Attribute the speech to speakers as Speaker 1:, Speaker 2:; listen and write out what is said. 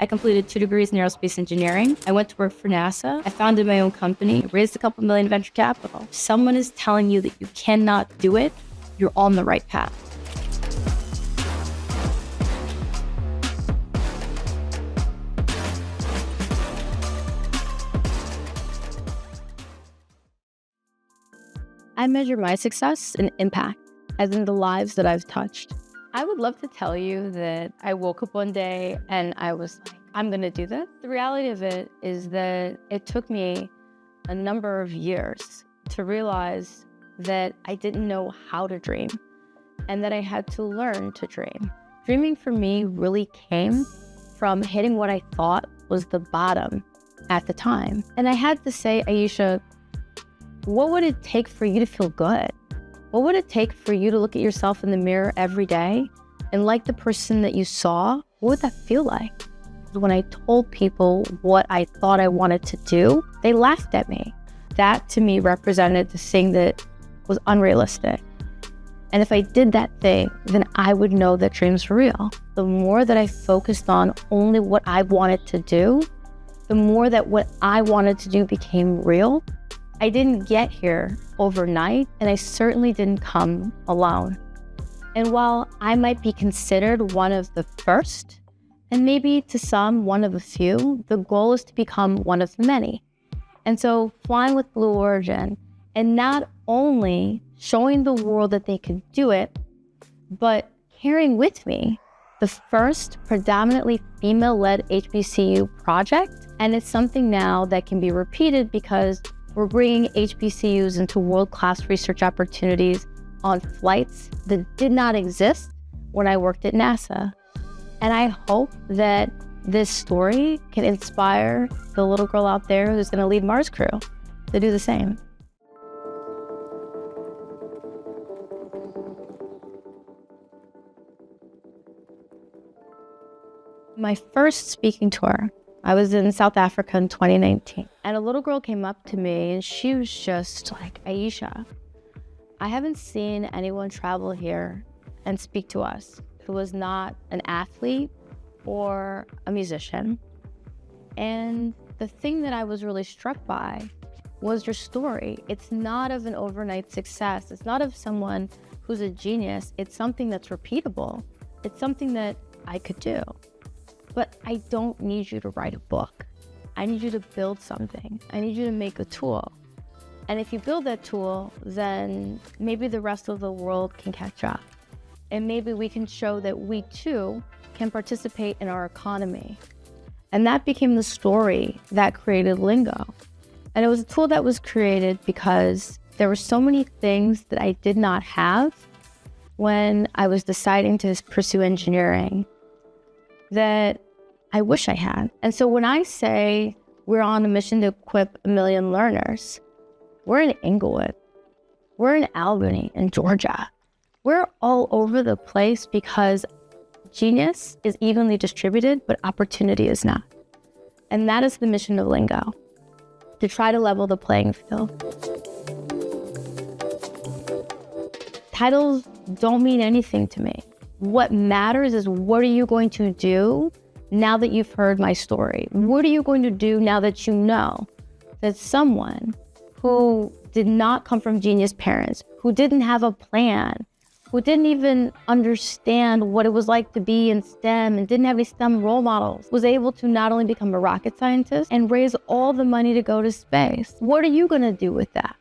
Speaker 1: I completed 2 degrees in aerospace engineering. I went to work for NASA. I founded my own company, raised a couple million venture capital. If someone is telling you that you cannot do it, you're on the right path. I measure my success in impact, as in the lives that I've touched. I would love to tell you that I woke up one day and I was like, I'm gonna do this. The reality of it is that it took me a number of years to realize that I didn't know how to dream and that I had to learn to dream. Dreaming for me really came from hitting what I thought was the bottom at the time. And I had to say, Aisha, what would it take for you to feel good? What would it take for you to look at yourself in the mirror every day and like the person that you saw? What would that feel like? When I told people what I thought I wanted to do, they laughed at me. That to me represented the thing that was unrealistic. And if I did that thing, then I would know that dreams were real. The more that I focused on only what I wanted to do, the more that what I wanted to do became real. I didn't get here overnight, and I certainly didn't come alone. And while I might be considered one of the first, and maybe to some, one of a few, the goal is to become one of many. And so flying with Blue Origin, and not only showing the world that they could do it, but carrying with me the first predominantly female-led HBCU project. And it's something now that can be repeated because we're bringing HBCUs into world-class research opportunities on flights that did not exist when I worked at NASA. And I hope that this story can inspire the little girl out there who's gonna lead Mars crew to do the same. My first speaking tour, I was in South Africa in 2019, and a little girl came up to me and she was just like, Aisha, I haven't seen anyone travel here and speak to us who was not an athlete or a musician. And the thing that I was really struck by was your story. It's not of an overnight success. It's not of someone who's a genius. It's something that's repeatable. It's something that I could do. But I don't need you to write a book. I need you to build something. I need you to make a tool. And if you build that tool, then maybe the rest of the world can catch up. And maybe we can show that we too can participate in our economy. And that became the story that created Lingo. And it was a tool that was created because there were so many things that I did not have when I was deciding to pursue engineering that I wish I had. And so when I say we're on a mission to equip 1 million learners, we're in Inglewood, we're in Albany, in Georgia. We're all over the place because genius is evenly distributed, but opportunity is not. And that is the mission of Lingo, to try to level the playing field. Titles don't mean anything to me. What matters is, what are you going to do now that you've heard my story? What are you going to do now that you know that someone who did not come from genius parents, who didn't have a plan, who didn't even understand what it was like to be in STEM and didn't have any STEM role models, was able to not only become a rocket scientist and raise all the money to go to space? What are you gonna do with that?